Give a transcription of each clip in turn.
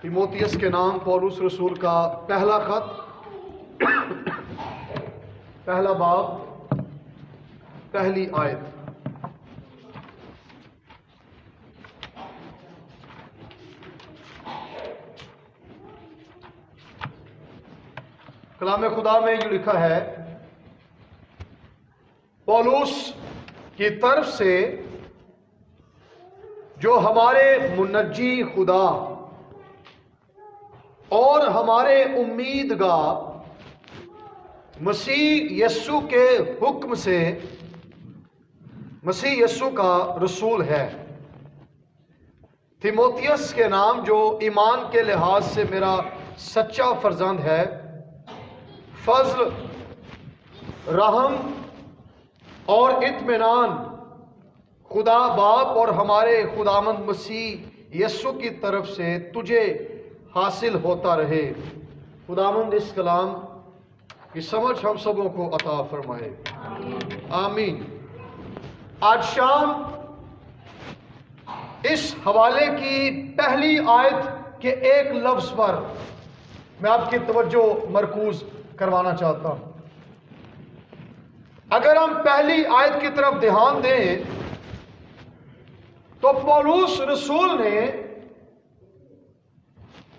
تیموتھیوس کے نام پولس رسول کا پہلا خط، پہلا باب، پہلی آیت۔ کلام خدا میں یہ لکھا ہے، پولس کی طرف سے جو ہمارے منجی خدا اور ہمارے امیدگاہ مسیح یسوع کے حکم سے مسیح یسوع کا رسول ہے، تیموتھیوس کے نام جو ایمان کے لحاظ سے میرا سچا فرزند ہے، فضل، رحم اور اطمینان خدا باپ اور ہمارے خداوند مسیح یسوع کی طرف سے تجھے حاصل ہوتا رہے۔ خداوند اس کلام کی سمجھ ہم سبوں کو عطا فرمائے، آمین۔ آج شام اس حوالے کی پہلی آیت کے ایک لفظ پر میں آپ کی توجہ مرکوز کروانا چاہتا ہوں۔ اگر ہم پہلی آیت کی طرف دھیان دیں تو پولس رسول نے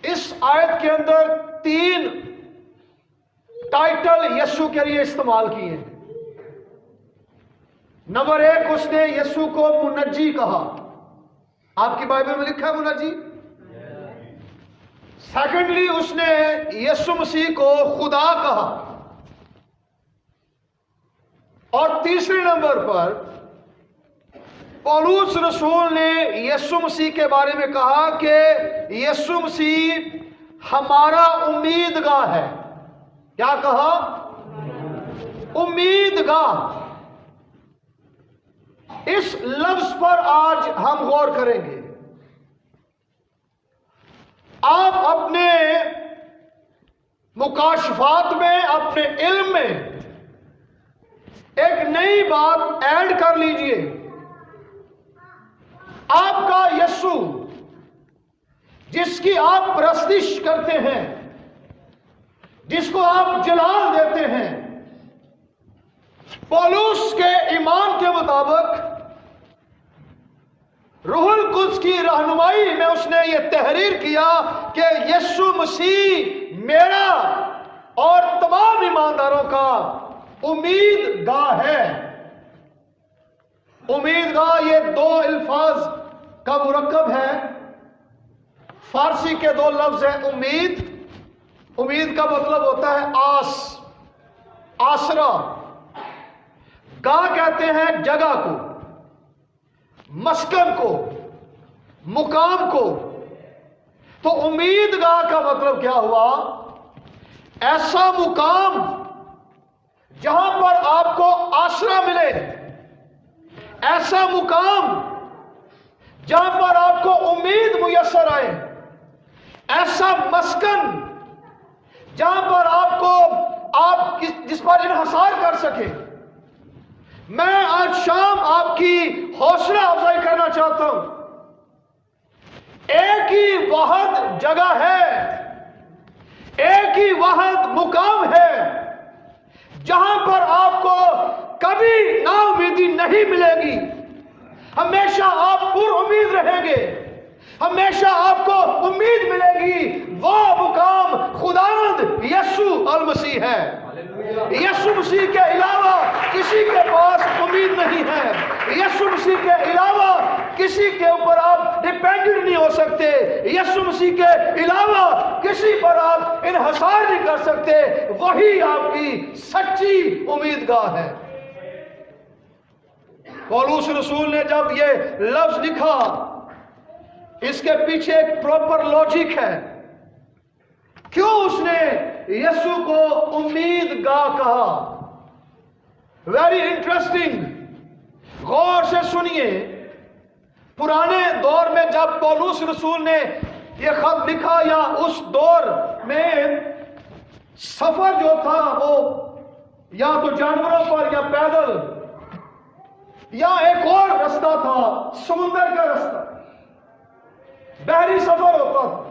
اس آیت کے اندر 3 ٹائٹل یسوع کے لیے استعمال کیے ہیں۔ نمبر 1، اس نے یسوع کو منجی کہا۔ آپ کی بائبل میں لکھا ہے منجی۔ سیکنڈلی، اس نے یسوع مسیح کو خدا کہا، اور تیسرے نمبر پر پولس رسول نے یسوع مسیح کے بارے میں کہا کہ یسوع مسیح ہمارا امیدگاہ ہے۔ کیا کہا؟ امیدگاہ۔ اس لفظ پر آج ہم غور کریں گے۔ آپ اپنے مکاشفات میں، اپنے علم میں ایک نئی بات ایڈ کر لیجئے۔ آپ کا یسوع جس کی آپ پرستش کرتے ہیں، جس کو آپ جلال دیتے ہیں، پولس کے ایمان کے مطابق روح القدس کی رہنمائی میں اس نے یہ تحریر کیا کہ یسوع مسیح میرا اور تمام ایمانداروں کا امیدگاہ ہے۔ امیدگاہ یہ 2 الفاظ کا مرکب ہے۔ فارسی کے 2 لفظ ہیں امید۔ امید کا مطلب ہوتا ہے آس، آسرا۔ گاہ کہتے ہیں جگہ کو، مسکن کو، مقام کو۔ تو امیدگاہ کا مطلب کیا ہوا؟ ایسا مقام جہاں پر آپ کو آسرا ملے، ایسا مقام جہاں پر آپ کو امید میسر آئے، ایسا مسکن جہاں پر آپ جس پر انحصار کر سکے۔ میں آج شام آپ کی حوصلہ افزائی کرنا چاہتا ہوں۔ ایک ہی واحد جگہ ہے، ایک ہی واحد مقام ہے جہاں پر آپ کو کبھی نا امیدی نہیں ملے گی۔ ہمیشہ آپ پر امید رہیں گے، ہمیشہ آپ کو امید ملے گی۔ وہ مقام خداوند یسوع المسیح ہے۔ یسوع مسیح کے علاوہ کسی کے پاس امید نہیں ہے۔ یسوع مسیح کے علاوہ کسی کے اوپر آپ ڈیپینڈنٹ نہیں ہو سکتے۔ یسوع مسیح کے علاوہ کسی پر آپ انحصار نہیں کر سکتے۔ وہی آپ کی سچی امیدگاہ ہے۔ پولس رسول نے جب یہ لفظ لکھا، اس کے پیچھے ایک پراپر لاجک ہے۔ کیوں اس نے یسوع کو امیدگاہ کہا؟ Very interesting. غور سے سنیے، پرانے دور میں جب پولس رسول نے یہ خط لکھا، یا اس دور میں سفر جو تھا وہ یا تو جانوروں پر یا پیدل، یا ایک اور رستہ تھا، سمندر کا رستہ، بحری سفر ہوتا تھا۔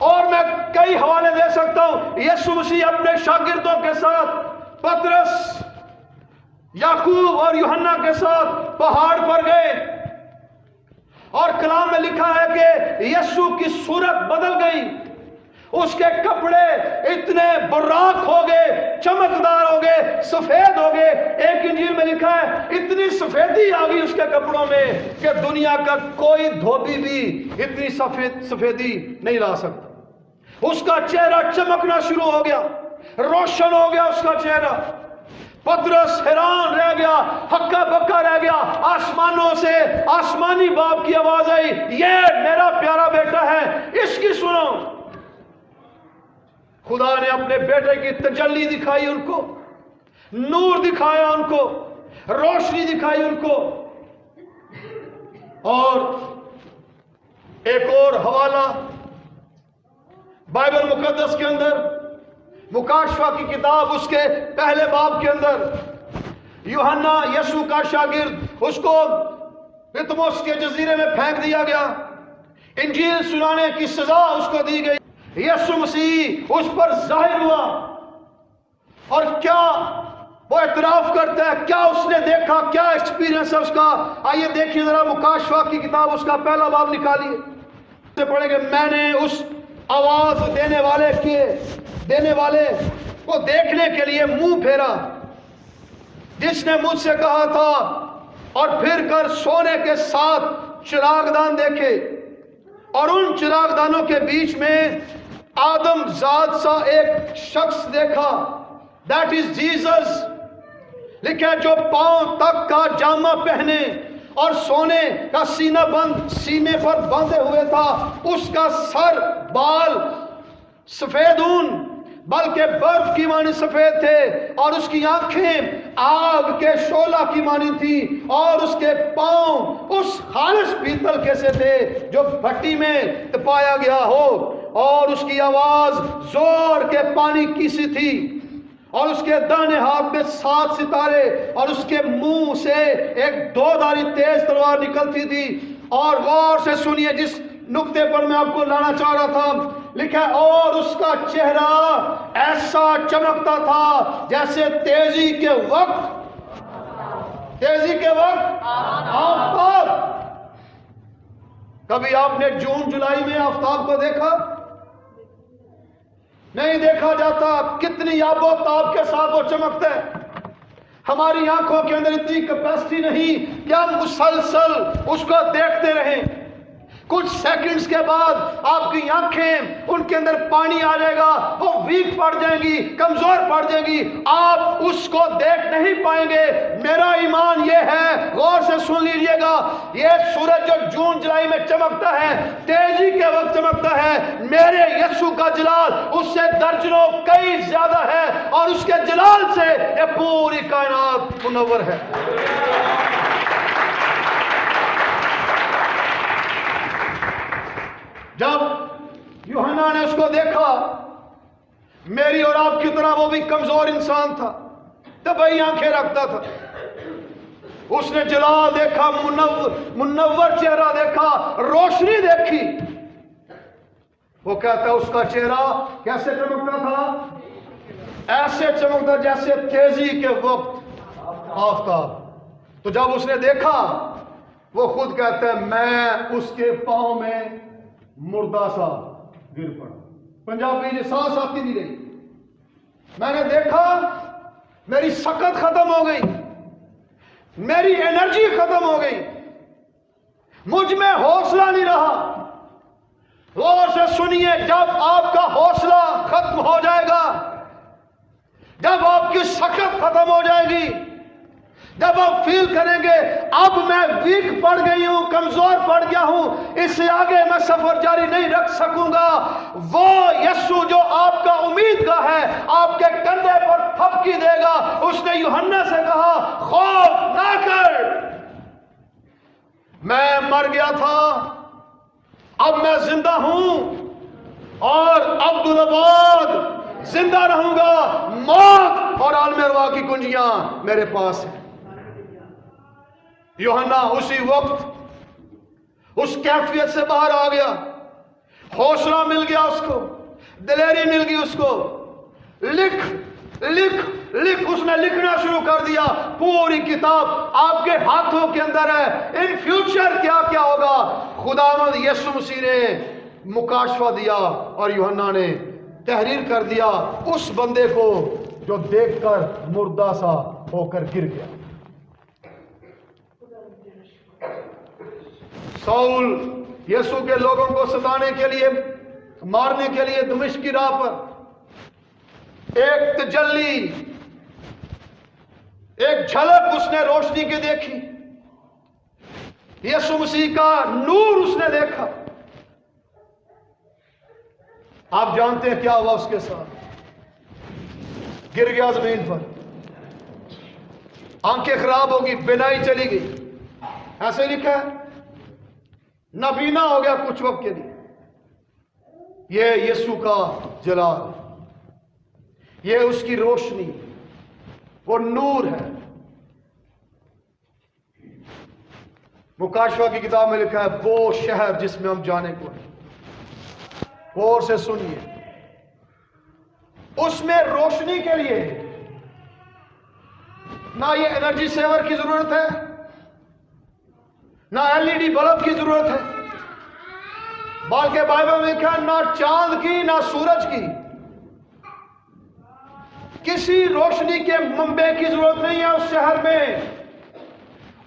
اور میں کئی حوالے دے سکتا ہوں. یسوع مسیح اپنے شاگردوں کے ساتھ، پطرس، یعقوب اور یوحنا کے ساتھ پہاڑ پر گئے، اور کلام میں لکھا ہے کہ یسوع کی صورت بدل گئی، اس کے کپڑے اتنے براق ہو گئے، چمکدار ہو گئے، سفید ہو گئے. ایک انجیل میں لکھا ہے اتنی سفیدی آ گئی اس کے کپڑوں میں کہ دنیا کا کوئی دھوبی بھی اتنی سفیدی نہیں لا سکتا. اس کا چہرہ چمکنا شروع ہو گیا، روشن ہو گیا اس کا چہرہ. پطرس حیران رہ گیا، ہکا بکا رہ گیا. آسمانوں سے آسمانی باپ کی آواز آئی، یہ میرا پیارا بیٹا ہے، اس کی سنو. خدا نے اپنے بیٹے کی تجلی دکھائی ان کو، نور دکھایا ان کو، روشنی دکھائی ان کو. اور ایک اور حوالہ بائبل مقدس کے اندر، مکاشفہ کی کتاب اس کے پہلے باب کے اندر، یوحنا یسوع کا شاگرد، اس کو پتموس کے جزیرے میں پھینک دیا گیا، انجیل سنانے کی سزا اس کو دی گئی. یسوع مسیح اس پر ظاہر ہوا، اور کیا وہ اعتراف کرتا ہے، کیا اس نے دیکھا، کیا ایکسپیرینس ہے اس کا. آئیے دیکھیے ذرا مکاشفہ کی کتاب اس کا پہلا باب نکالیے. سے پڑھیں گے، میں نے اس آواز دینے والے کو دیکھنے کے لیے منہ پھیرا جس نے مجھ سے کہا تھا، اور پھر کر سونے کے 7 چراغ دان دیکھے، اور ان چراغ دانوں کے بیچ میں آدم ذات سا ایک شخص دیکھا. That is Jesus. لکھا جو پاؤں تک کا جامہ پہنے اور سونے کا سینے پر باندھے ہوئے تھا. اس کا سر بال سفید اون بلکہ برف کی مانند سفید تھے، اور اس کی آنکھیں آگ کے شعلہ کی مانند تھی، اور اس کے پاؤں اس خالص پیتل کے سے تھے جو بھٹی میں تپایا گیا ہو، اور اس کی آواز زور کے پانی کی سی تھی، اور اس کے داہنے ہاتھ میں 7 ستارے، اور اس کے منہ سے ایک 2 دھاری تیز تلوار نکلتی تھی. اور غور سے سنیے جس نقطے پر میں آپ کو لانا چاہ رہا تھا. لکھا ہے اور اس کا چہرہ ایسا چمکتا تھا جیسے تیزی کے وقت آفتاب. کبھی آپ نے جون جولائی میں آفتاب کو دیکھا؟ نہیں دیکھا جاتا. کتنی آب و تاب کے ساتھ وہ چمکتا ہے. ہماری آنکھوں کے اندر اتنی کیپیسٹی نہیں کہ ہم مسلسل اس کو دیکھتے رہیں. کچھ سیکنڈز کے بعد آپ کی آنکھیں ان کے اندر پانی آ جائے گا، وہ ویک پڑ جائیں گی، کمزور پڑ جائیں گی، آپ اس کو دیکھ نہیں پائیں گے. میرا ایمان یہ ہے، غور سے سن لیجئے گا، یہ سورج جو جون جولائی میں چمکتا ہے، تیزی کے وقت چمکتا ہے، میرے یسوع کا جلال اس سے درجنوں کئی زیادہ ہے، اور اس کے جلال سے یہ پوری کائنات منور ہے. جب یوحنا نے اس کو دیکھا، میری اور آپ کی طرح وہ بھی کمزور انسان تھا، طبعی آنکھیں رکھتا تھا. اس نے جلال دیکھا، منور چہرہ دیکھا، روشنی دیکھی. وہ کہتا ہے اس کا چہرہ کیسے چمکتا تھا؟ ایسے چمکتا جیسے تیزی کے وقت آفتاب. تو جب اس نے دیکھا، وہ خود کہتا ہے میں اس کے پاؤں میں مردہ سا گر پڑا. پنجابی نے سانس آتی نہیں رہی. میں نے دیکھا میری سکت ختم ہو گئی، میری انرجی ختم ہو گئی، مجھ میں حوصلہ نہیں رہا. غور سے سنیے، جب آپ کا حوصلہ ختم ہو جائے گا، جب آپ کی سکت ختم ہو جائے گی، جب آپ فیل کریں گے اب میں ویک پڑ گئی ہوں، کمزور پڑ گیا ہوں، اس سے آگے میں سفر جاری نہیں رکھ سکوں گا، وہ یسوع جو آپ کا امید کا ہے آپ کے کندھے پر تھپکی دے گا. اس نے یوحنا سے کہا خوف نہ کر، میں مر گیا تھا، اب میں زندہ ہوں، اور عبدالآباد زندہ رہوں گا. موت اور عالم ارواح کی کنجیاں میرے پاس ہیں. یوحنا اسی وقت اس کیفیت سے باہر آ گیا، حوصلہ مل گیا اس کو، دلیری مل گئی اس کو. لکھ لکھ لکھ، اس نے لکھنا شروع کر دیا. پوری کتاب آپ کے ہاتھوں کے اندر ہے. ان فیوچر کیا کیا ہوگا خداوند یسوع مسیح نے مکاشفہ دیا اور یوحنا نے تحریر کر دیا اس بندے کو جو دیکھ کر مردہ سا ہو کر گر گیا. ساؤل یسوع کے لوگوں کو ستانے کے لیے، مارنے کے لیے دمشق کی راہ پر ایک تجلی، ایک جھلک اس نے روشنی کی دیکھی. یسوع مسیح کا نور اس نے دیکھا. آپ جانتے ہیں کیا ہوا اس کے ساتھ؟ گر گیا زمین پر، آنکھیں خراب ہوگی، بینائی چلی گئی. ایسے لکھا ہے، نابینا ہو گیا کچھ وقت کے لیے. یہ یسوع کا جلال، یہ اس کی روشنی، وہ نور ہے. مکاشفہ کی کتاب میں لکھا ہے وہ شہر جس میں ہم جانے کو ہیں. غور سے سنیے، اس میں روشنی کے لیے نہ یہ انرجی سیور کی ضرورت ہے، نہ LED بلب کی ضرورت ہے، بلکہ بائبل میں لکھا ہے نہ چاند کی نہ سورج کی، کسی روشنی کے منبع کی ضرورت نہیں ہے اس شہر میں.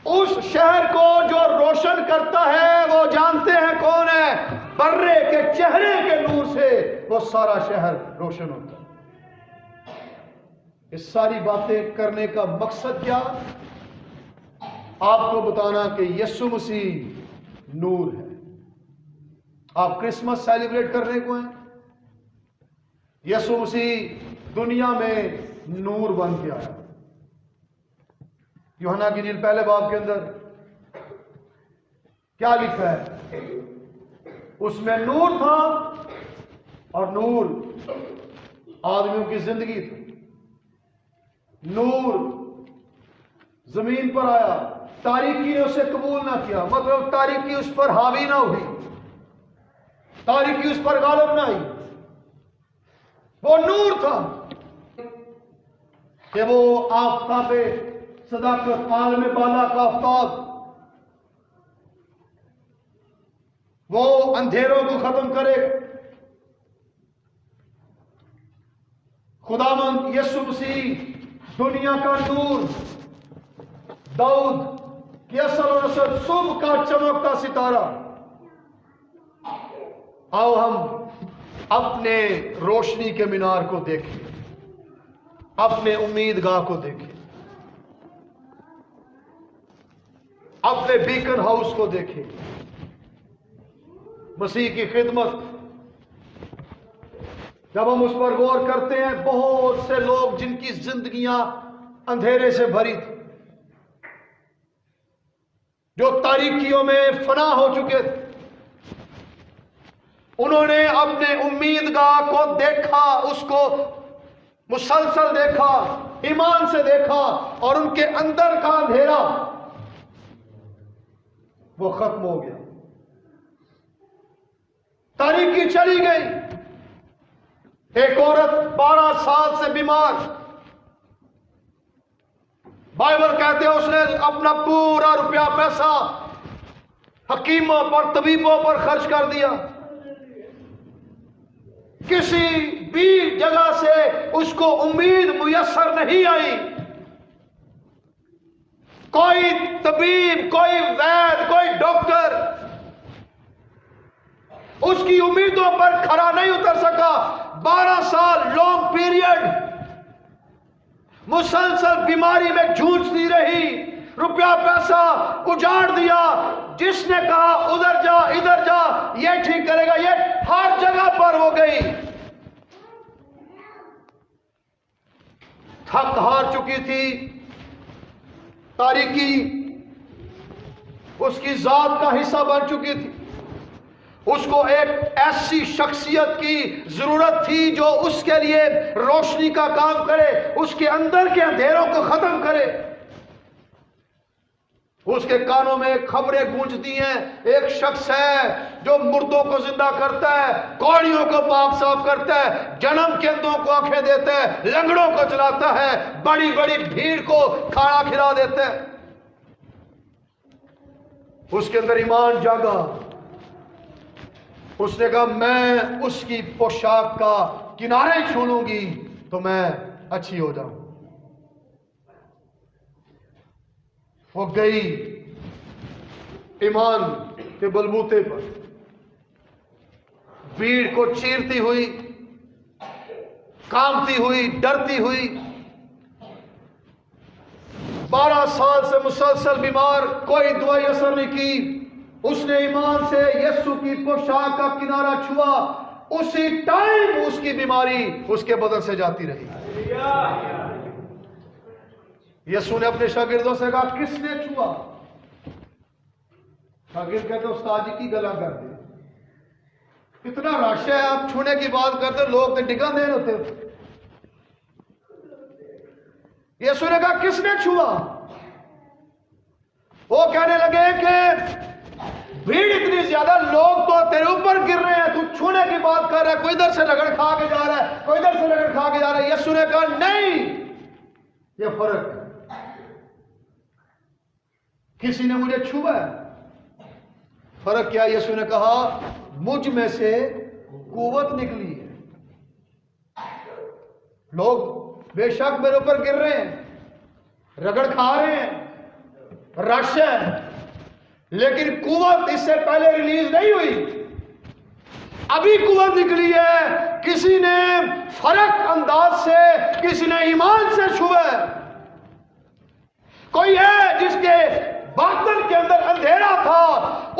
اس شہر کو جو روشن کرتا ہے وہ جانتے ہیں کون ہے؟ برے کے چہرے کے نور سے وہ سارا شہر روشن ہوتا ہے. اس ساری باتیں کرنے کا مقصد کیا؟ آپ کو بتانا کہ یسوع مسیح نور ہے. آپ کرسمس سیلیبریٹ کرنے کو ہیں، یسوع مسیح دنیا میں نور بن کے آیا. یوحنا کی انجیل پہلے باب کے اندر کیا لکھا ہے؟ اس میں نور تھا اور نور آدمیوں کی زندگی تھی. نور زمین پر آیا، تاریکی نے اسے قبول نہ کیا، مطلب تاریکی اس پر حاوی نہ ہوئی، تاریکی اس پر غالب نہ آئی. وہ نور تھا کہ وہ آفتاب صداقت، عالم بالا کا آفتاب، وہ اندھیروں کو ختم کرے. خداوند یسوع مسیح دنیا کا نور، داؤد کی اصل و نسل، صبح کا چمکتا ستارہ. آؤ ہم اپنے روشنی کے مینار کو دیکھیں، اپنے امیدگاہ کو دیکھیں، اپنے بیکن ہاؤس کو دیکھیں. مسیح کی خدمت، جب ہم اس پر غور کرتے ہیں، بہت سے لوگ جن کی زندگیاں اندھیرے سے بھری تھی، جو تاریکیوں میں فنا ہو چکے تھے، انہوں نے اپنے امیدگاہ کو دیکھا، اس کو مسلسل دیکھا، ایمان سے دیکھا، اور ان کے اندر کا اندھیرا وہ ختم ہو گیا. تاریکی چلی گئی. ایک عورت 12 سال سے بیمار، بائبل کہتے ہیں اس نے اپنا پورا روپیہ پیسہ حکیموں پر، طبیبوں پر خرچ کر دیا. کسی بھی جگہ سے اس کو امید میسر نہیں آئی. کوئی طبیب، کوئی وید، کوئی ڈاکٹر اس کی امیدوں پر کھڑا نہیں اتر سکا. 12 سال لانگ پیریڈ مسلسل بیماری میں جھوجتی رہی، روپیہ پیسہ اجاڑ دیا. جس نے کہا ادھر جا ادھر جا، یہ ٹھیک کرے گا، یہ ہر جگہ پر ہو گئی. تھک ہار چکی تھی. تاریکی اس کی ذات کا حصہ بن چکی تھی. اس کو ایک ایسی شخصیت کی ضرورت تھی جو اس کے لیے روشنی کا کام کرے، اس کے اندر کے اندھیروں کو ختم کرے. اس کے کانوں میں خبریں گونجتی ہیں، ایک شخص ہے جو مردوں کو زندہ کرتا ہے، کوڑیوں کو پاک صاف کرتا ہے، جنم کے اندھوں کو آنکھیں دیتا ہے، لنگڑوں کو چلاتا ہے، بڑی بڑی بھیڑ کو کھانا کھلا دیتا ہے۔ اس کے اندر ایمان جاگا، اس نے کہا میں اس کی پوشاک کا کنارے چھو لوں گی تو میں اچھی ہو جاؤں۔ وہ گئی ایمان کے بلبوتے پر، بھیڑ کو چیرتی ہوئی، کانپتی ہوئی، ڈرتی ہوئی، 12 سال سے مسلسل بیمار، کوئی دوائی اثر نہیں کی۔ اس نے ایمان سے یسوع کی پوشاک کا کنارہ چھوا، اسی ٹائم اس کی بیماری اس کے بدن سے جاتی رہی۔ یسوع نے اپنے شاگردوں سے کہا کس نے چھوا؟ شاگرد کہتے استاد جی کی گلا کر دے، اتنا رش ہے، آپ چھونے کی بات کرتے لوگ تو ڈگا دین ہوتے۔ یسوع نے کہا کس نے چھوا؟ وہ کہنے لگے کہ بھیڑ اتنی زیادہ، لوگ تو تیرے اوپر گر رہے ہیں، تو چھونے کی بات کر رہا ہے، کوئی ادھر سے رگڑ کھا کے جا رہا ہے، کوئی ادھر سے رگڑ کھا کے جا رہا ہے۔ یسوع نے کہا نہیں، یہ فرق ہے، کسی نے مجھے چھوا ہے۔ فرق کیا؟ یسوع نے کہا مجھ میں سے قوت نکلی ہے۔ لوگ بے شک میرے اوپر گر رہے ہیں، رگڑ کھا رہے ہیں، رش ہے، لیکن قوت اس سے پہلے ریلیز نہیں ہوئی، ابھی قوت نکلی ہے۔ کسی نے فرق انداز سے، کسی نے ایمان سے چھوا ہے۔ کوئی ہے جس کے باطن کے اندر اندھیرا تھا،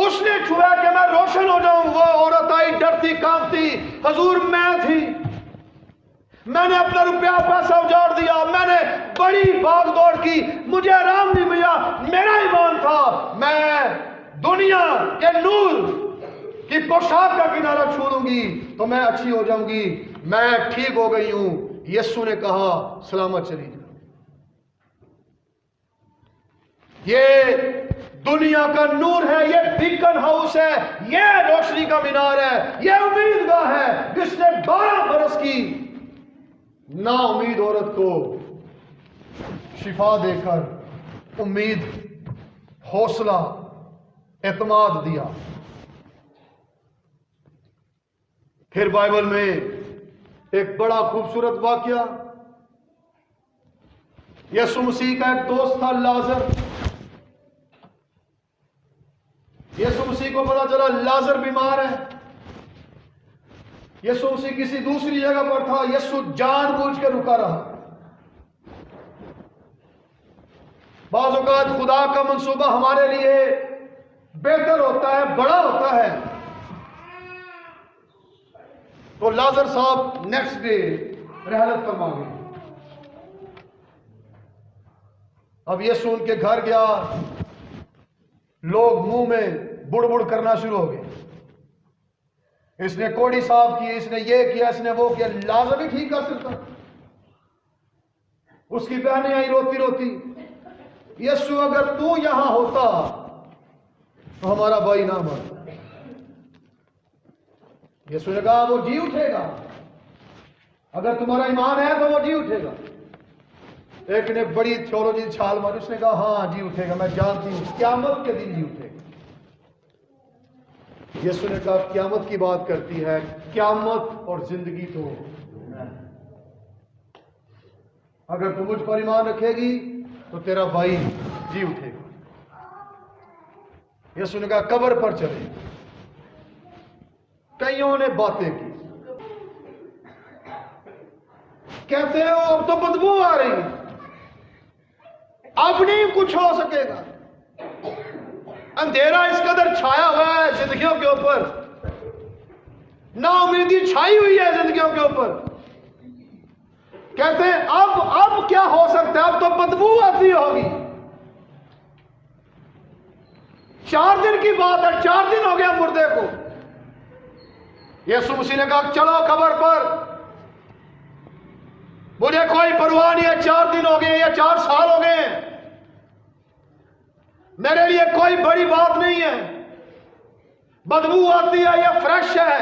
اس نے چھوا کہ میں روشن ہو جاؤں۔ وہ عورت آئی ڈرتی کانپتی، حضور میں تھی، میں نے اپنا روپیہ پیسہ اجاڑ دیا، میں نے بڑی بھاگ دوڑ کی، مجھے آرام نہیں ملا، میرا ایمان تھا میں دنیا کے نور کی پوشاک کا کنارہ چھو لوں گی تو میں اچھی ہو جاؤں گی، میں ٹھیک ہو گئی ہوں۔ یسوع نے کہا سلامت چلی جا۔ یہ دنیا کا نور ہے، یہ بیکن ہاؤس ہے، یہ روشنی کا مینار ہے، یہ امیدگاہ ہے جس نے 12 برس کی نا امید عورت کو شفا دے کر امید، حوصلہ، اعتماد دیا۔ پھر بائبل میں ایک بڑا خوبصورت واقعہ، یسوع مسیح کا ایک دوست تھا لازر۔ یسوع مسیح کو پتا چلا لازر بیمار ہے، یسوع مسیح کسی دوسری جگہ پر تھا، یسوع جان بوجھ کے رکا رہا۔ بعض اوقات خدا کا منصوبہ ہمارے لیے بہتر ہوتا ہے، بڑا ہوتا ہے، تو لازر صاحب نیکسٹ ڈے رحلت فرما گئے۔ اب یسوع ان کے گھر گیا، لوگ منہ میں بڑ بڑ کرنا شروع ہو گئے، اس نے کوڑی صاف کی، اس نے یہ کیا، اس نے وہ کیا، لازر بھی ٹھیک کر سکتا۔ اس کی بہنیں آئی روتی روتی، یسوع اگر تو یہاں ہوتا تو ہمارا بھائی نہ مرتا۔ یسوع نے کہا وہ جی اٹھے گا، اگر تمہارا ایمان ہے تو وہ جی اٹھے گا۔ ایک نے بڑی تھیولوجی چھال ماری، اس نے کہا ہاں جی اٹھے گا، میں جانتی ہوں قیامت کے دن جی اٹھے گا۔ یسوع نے کہا قیامت کی بات کرتی ہے، قیامت اور زندگی تو اگر تم مجھ پر ایمان رکھے گی تو تیرا بھائی جی اٹھے گا۔ یسوع نے کہا قبر پر چلے۔ کئیوں نے باتیں کی، کہتے ہیں اب تو بدبو آ رہی ہے، اب نہیں کچھ ہو سکے گا، اندھیرا اس قدر چھایا ہوا ہے زندگیوں کے اوپر، نا امیدی چھائی ہوئی ہے زندگیوں کے اوپر۔ کہتے ہیں اب کیا ہو سکتا ہے، اب تو بدبو آتی ہوگی۔ 4 دن کی بات ہے، 4 دن ہو گیا مردے کو۔ یسوع مسیح نے کہا چلو قبر پر، مجھے کوئی پرواہ نہیں ہے، 4 دن ہو گئے یا 4 سال ہو گئے، میرے لیے کوئی بڑی بات نہیں ہے، بدبو آتی ہے یا فریش ہے،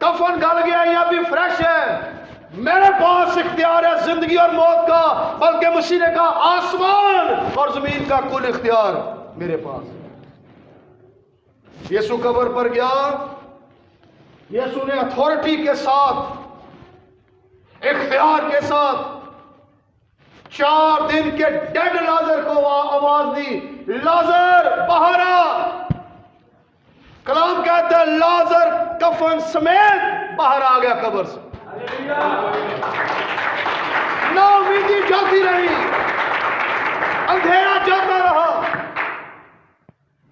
کفن گل گیا یا بھی فریش ہے، میرے پاس اختیار ہے زندگی اور موت کا، بلکہ مسیح نے کہا آسمان اور زمین کا کل اختیار میرے پاس ہے۔ یسوع قبر پر گیا، یسوع نے اتھارٹی کے ساتھ، اختیار کے ساتھ 4 دن کے ڈیڈ لازر کو آواز دی، لازر باہر آ۔ کلام کہتا ہے لازر کفن سمیت باہر آ گیا قبر سے۔ نا امیدی جاتی رہی، اندھیرا جاتا رہا۔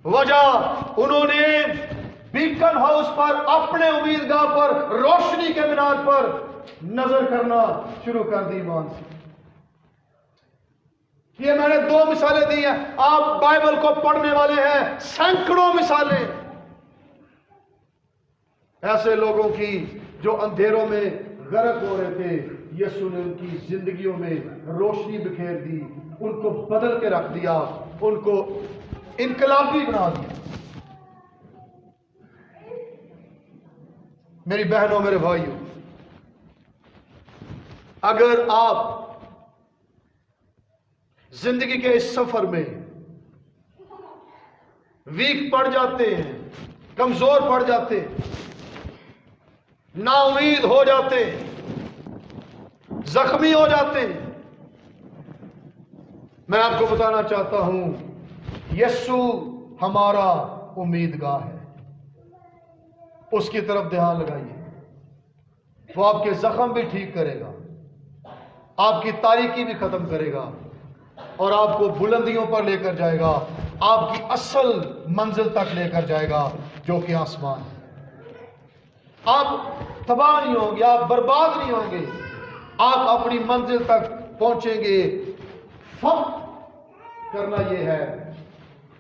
وجہ انہوں نے بیکن ہاؤس پر اپنے امیدگاہ پر روشنی کے مینار پر نظر کرنا شروع کر دی ایمان سے۔ یہ میں نے 2 مثالیں دی ہیں، آپ بائبل کو پڑھنے والے ہیں، سینکڑوں مثالیں ایسے لوگوں کی جو اندھیروں میں غرق ہو رہے تھے، یسوع نے ان کی زندگیوں میں روشنی بکھیر دی، ان کو بدل کے رکھ دیا، ان کو انقلابی بنا دیا۔ میری بہنوں میرے بھائیوں، اگر آپ زندگی کے اس سفر میں ویک پڑ جاتے ہیں، کمزور پڑ جاتے ہیں، نا امید ہو جاتے ہیں، زخمی ہو جاتے ہیں، میں آپ کو بتانا چاہتا ہوں یسوع ہمارا امیدگاہ ہے، اس کی طرف دھیان لگائیے، وہ آپ کے زخم بھی ٹھیک کرے گا، آپ کی تاریکی بھی ختم کرے گا، اور آپ کو بلندیوں پر لے کر جائے گا، آپ کی اصل منزل تک لے کر جائے گا جو کہ آسمان ہے۔ آپ تباہ نہیں ہوں گے، آپ برباد نہیں ہوں گے، آپ اپنی منزل تک پہنچیں گے۔ فرق کرنا یہ ہے،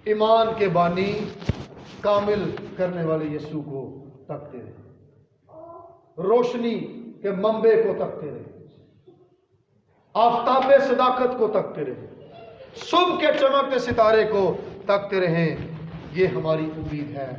ایمان کے بانی کامل کرنے والے یسوع کو تکتے رہے، روشنی کے منبع کو تکتے رہے، آفتاب صداقت کو تکتے رہے، صبح کے چمکتے ستارے کو تکتے رہیں۔ یہ ہماری امید ہے۔